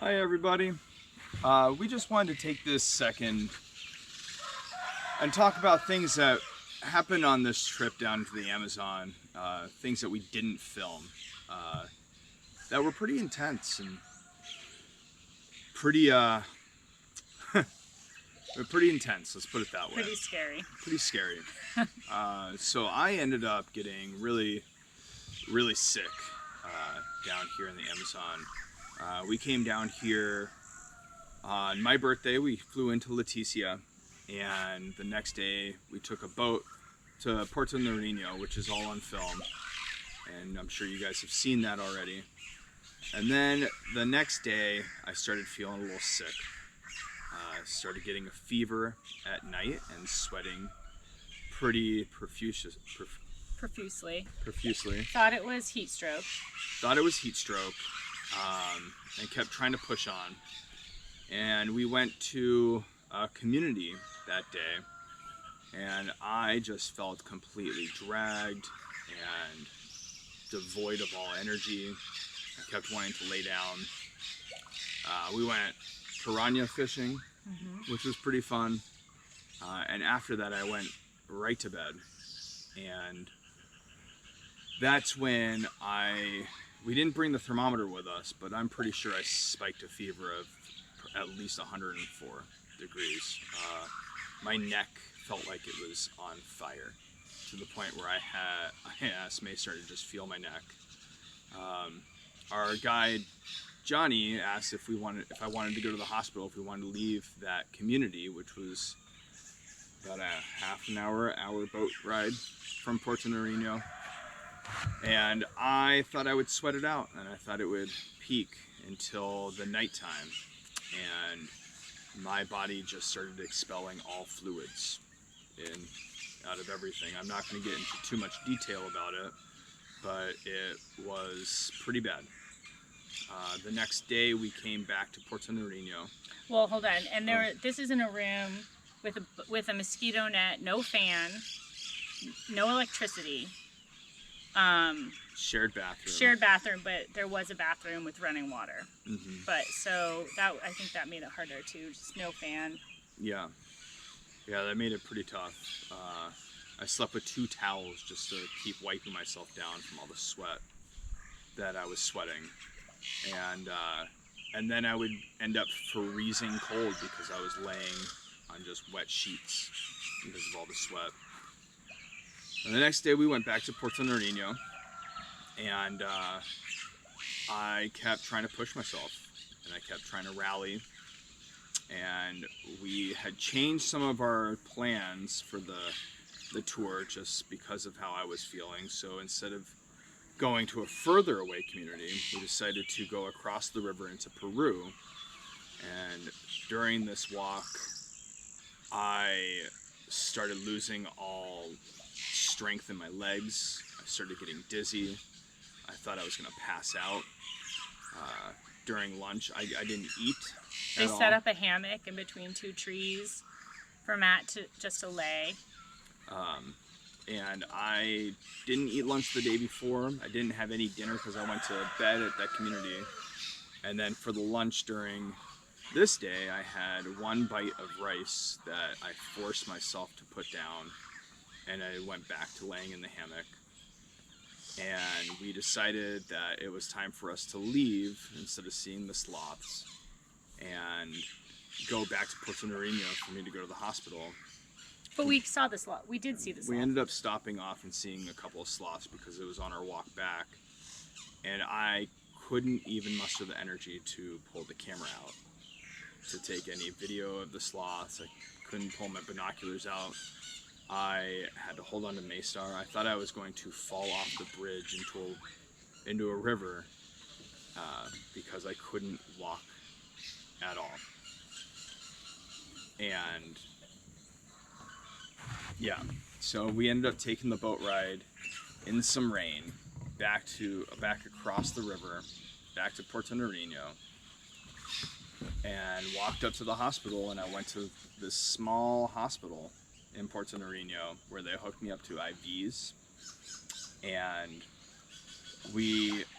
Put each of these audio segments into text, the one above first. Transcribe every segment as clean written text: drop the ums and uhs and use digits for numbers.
Hi everybody. We just wanted to take this second and talk about things that happened on this trip down to the Amazon, things that we didn't film, uh, that were pretty intense and pretty, pretty intense, let's put it that way. Pretty scary. Pretty scary. So I ended up getting really, really sick down here in the Amazon. We came down here on my birthday. We flew into Leticia, and the next day we took a boat to Puerto Nariño, which is all on film, and I'm sure you guys have seen that already. And then the next day I started feeling a little sick. I started getting a fever at night and sweating pretty profusely. Thought it was heat stroke. Thought it was heat stroke, and kept trying to push on. And we went to a community that day, and I just felt completely dragged and devoid of all energy. I kept wanting to lay down. We went piranha fishing, which was pretty fun. And after that, I went right to bed. And that's when we didn't bring the thermometer with us, but I'm pretty sure I spiked a fever of at least 104 degrees. My neck felt like it was on fire, to the point where I asked Maester to just feel my neck. Our guide Johnny asked if I wanted to go to the hospital, if we wanted to leave that community, which was about a half an hour boat ride from Puerto Nariño. And I thought I would sweat it out, and I thought it would peak until the nighttime, and my body just started expelling all fluids out of everything. I'm not going to get into too much detail about it, but it was pretty bad. The next day we came back to Puerto Nariño. Well, hold on. And this is in a room with a mosquito net, no fan, no electricity. Shared bathroom. But there was a bathroom with running water. But so I think that made it harder too. Just no fan. Yeah, that made it pretty tough. I slept with 2 towels just to keep wiping myself down from all the sweat that I was sweating, and then I would end up freezing cold because I was laying on just wet sheets because of all the sweat. And the next day we went back to Puerto Nariño, and I kept trying to push myself, and I kept trying to rally, and we had changed some of our plans for the tour just because of how I was feeling. So instead of going to a further away community, we decided to go across the river into Peru. And during this walk, I started losing all strength in my legs. I started getting dizzy. I thought I was going to pass out. During lunch, I didn't eat They at all. set up a hammock in between 2 trees for Matt to lay. And I didn't eat lunch the day before. I didn't have any dinner because I went to bed at that community. And then for the lunch during this day, I had 1 bite of rice that I forced myself to put down, and I went back to laying in the hammock. And we decided that it was time for us to leave instead of seeing the sloths and go back to Puerto Nariño for me to go to the hospital. But we saw the sloth. We did see the sloth. We ended up stopping off and seeing a couple of sloths because it was on our walk back, and I couldn't even muster the energy to pull the camera out to take any video of the sloths. I couldn't pull my binoculars out. I had to hold on to Maystar. I thought I was going to fall off the bridge into a river because I couldn't walk at all. And yeah, so we ended up taking the boat ride in some rain back across the river, back to Puerto Nariño, and walked up to the hospital. And I went to this small hospital in Puerto Nariño where they hooked me up to IVs, and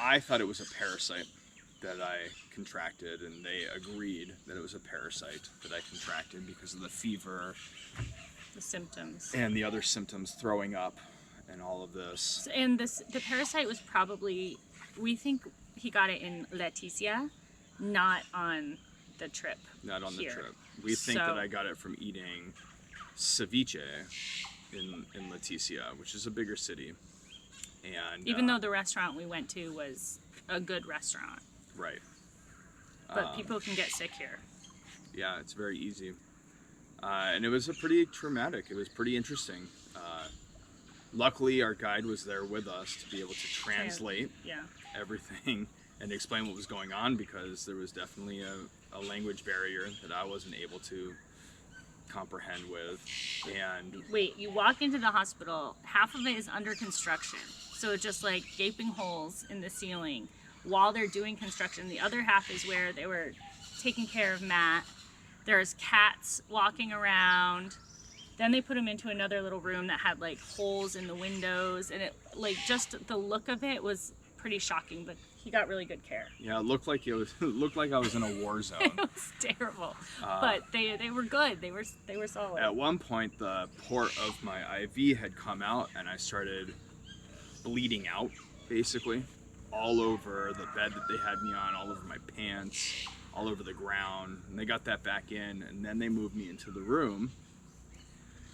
I thought it was a parasite. that I contracted, and they agreed that it was a parasite that I contracted because of the fever The symptoms. and the other symptoms, throwing up and all of this. And the parasite was probably, we think he got it in Leticia, not on the trip. Not on the here. trip. We think So- that I got it from eating ceviche in Leticia, which is a bigger city. And Even though the restaurant we went to was a good restaurant, right. but people can get sick here. Yeah, it's very easy. And it was a pretty traumatic. It was pretty interesting. Luckily, our guide was there with us to be able to translate Yeah. everything and explain what was going on, because there was definitely a language barrier that I wasn't able to comprehend with. And Wait, you walk into the hospital, half of it is under construction. So it's just like gaping holes in the ceiling while they're doing construction. The other half is where they were taking care of Matt. There's cats walking around. Then they put him into another little room that had like holes in the windows, and it like just the look of it was pretty shocking, but he got really good care. yeah, it looked like it looked like I was in a war zone. It was terrible. But they were good. They were solid. At one point, the port of my IV had come out, and I started bleeding out, basically, all over the bed that they had me on, all over my pants, all over the ground. And they got that back in, and then they moved me into the room.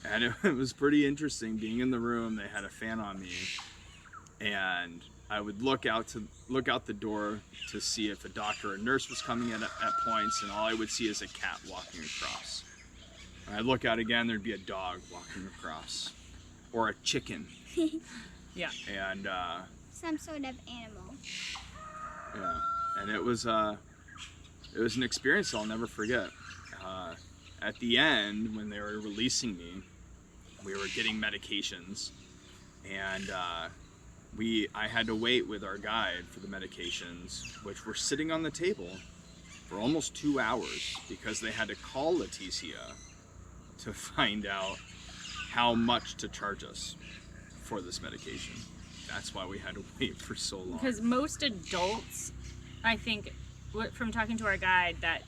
And it was pretty interesting being in the room. They had a fan on me, and I would look out the door to see if a doctor or a nurse was coming at points, and all I would see is a cat walking across. And I'd look out again, there'd be a dog walking across, or a chicken. Yeah. And Some sort of animal. yeah, and it was an experience I'll never forget. At the end, when they were releasing me, we were getting medications, and I had to wait with our guide for the medications, which were sitting on the table for almost 2 hours, because they had to call Leticia to find out how much to charge us for this medication. That's why we had to wait for so long. Because most adults, I think, from talking to our guide, that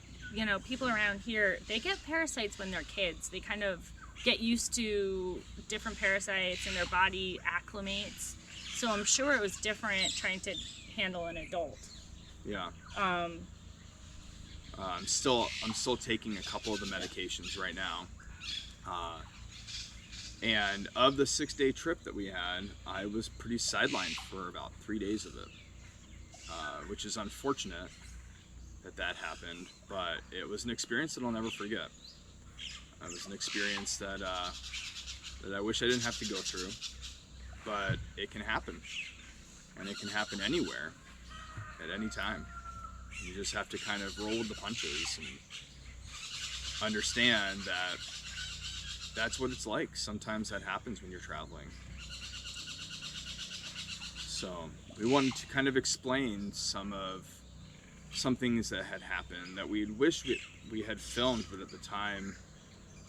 people around here, they get parasites when they're kids. They kind of get used to different parasites and their body acclimates. So I'm sure it was different trying to handle an adult. Yeah. I'm still taking a couple of the medications right now. And of the 6-day trip that we had, I was pretty sidelined for about 3 days of it, which is unfortunate that happened, but it was an experience that I'll never forget. It was an experience that I wish I didn't have to go through, but it can happen, and it can happen anywhere, at any time. You just have to kind of roll with the punches and understand that that's what it's like. Sometimes that happens when you're traveling. So we wanted to kind of explain some things that had happened that we wished we had filmed, but at the time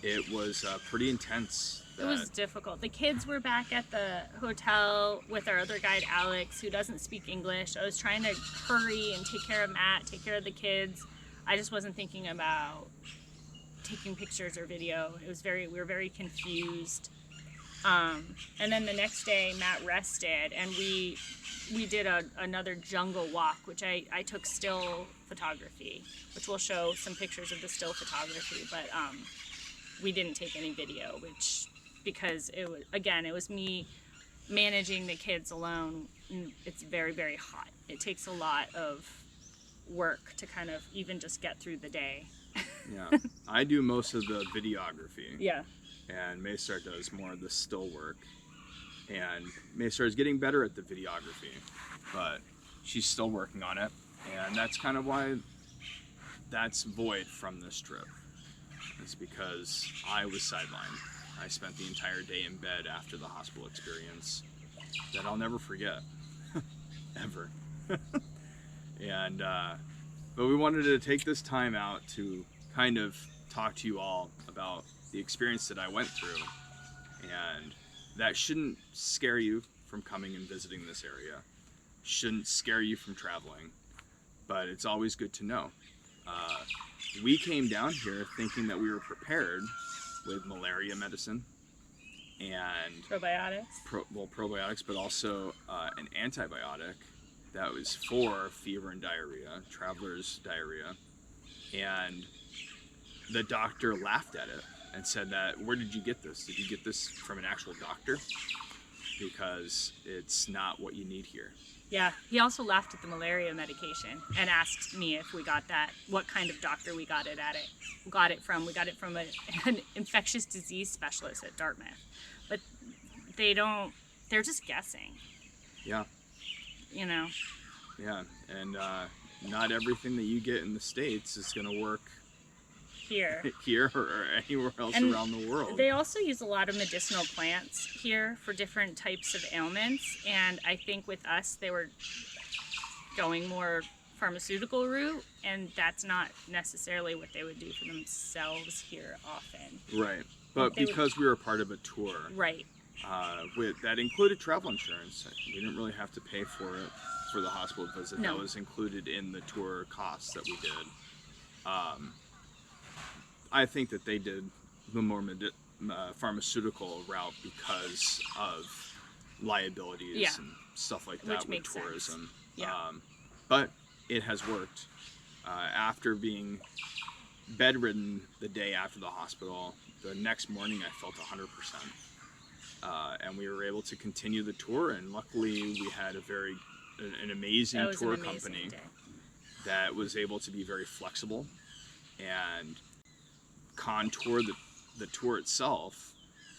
it was pretty intense. It was difficult. The kids were back at the hotel with our other guide, Alex, who doesn't speak English. I was trying to hurry and take care of Matt, take care of the kids. I just wasn't thinking about taking pictures or video. We were very confused. And then the next day, Matt rested, and we did another jungle walk, which I took still photography, which we'll show some pictures of the still photography, but we didn't take any video, because it was me managing the kids alone. It's very, very hot. It takes a lot of work to kind of even just get through the day. Yeah, I do most of the videography. Yeah. And Maystar does more of the still work. And Maystar is getting better at the videography, but she's still working on it. And that's kind of why that's void from this trip. It's because I was sidelined. I spent the entire day in bed after the hospital experience that I'll never forget, ever. And, but we wanted to take this time out to kind of talk to you all about the experience that I went through, and that shouldn't scare you from coming and visiting this area, shouldn't scare you from traveling. but it's always good to know. We came down here thinking that we were prepared with malaria medicine and Probiotics. probiotics, but also an antibiotic that was for fever and diarrhea, traveler's diarrhea. And the doctor laughed at it and said that, where did you get this? Did you get this from an actual doctor? Because it's not what you need here. Yeah, he also laughed at the malaria medication and asked me if we got that, what kind of doctor we got it from. We got it from an infectious disease specialist at Dartmouth. But they're just guessing, Yeah, you know. yeah. And not everything that you get in the States is going to work Here. here or anywhere else And around the world. They also use a lot of medicinal plants here for different types of ailments, and I think with us they were going more pharmaceutical route, and that's not necessarily what they would do for themselves here often. Right. But They would- because we were part of a tour, Right. that included travel insurance, we didn't really have to pay for it for the hospital visit. No. That was included in the tour costs that we did. I think that they did the more pharmaceutical route because of liabilities Yeah. and stuff like Which that with makes sense. tourism. Yeah. But it has worked. After being bedridden the day after the hospital, the next morning I felt 100%. And we were able to continue the tour, and luckily we had an amazing That was tour an amazing company day. that was able to be very flexible and contour the tour itself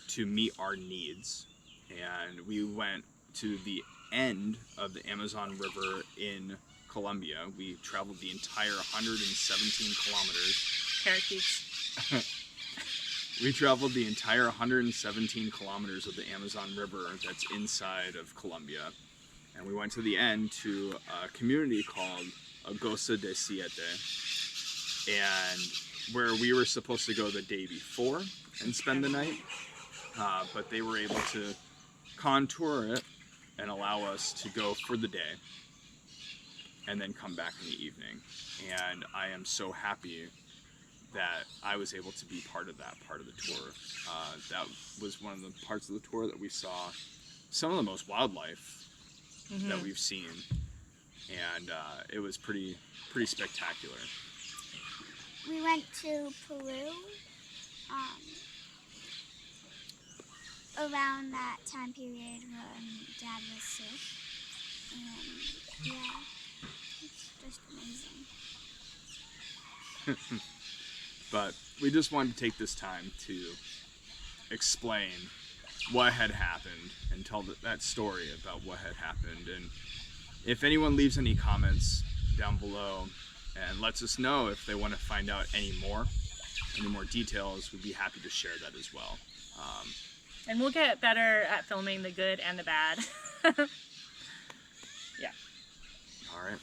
to meet our needs. And we went to the end of the Amazon River in Colombia. We traveled the entire 117 kilometers. Parakeets. We traveled the entire 117 kilometers of the Amazon River that's inside of Colombia. And we went to the end to a community called Agosa de Siete, and where we were supposed to go the day before and spend the night, but they were able to contour it and allow us to go for the day and then come back in the evening. And I am so happy that I was able to be part of that part of the tour. That was one of the parts of the tour that we saw some of the most wildlife that we've seen, and it was pretty spectacular. We went to Peru around that time period when Dad was sick. And yeah, it's just amazing. But we just wanted to take this time to explain what had happened and tell that story about what had happened. And if anyone leaves any comments down below and lets us know if they want to find out any more details, we'd be happy to share that as well. And we'll get better at filming the good and the bad. Yeah. All right.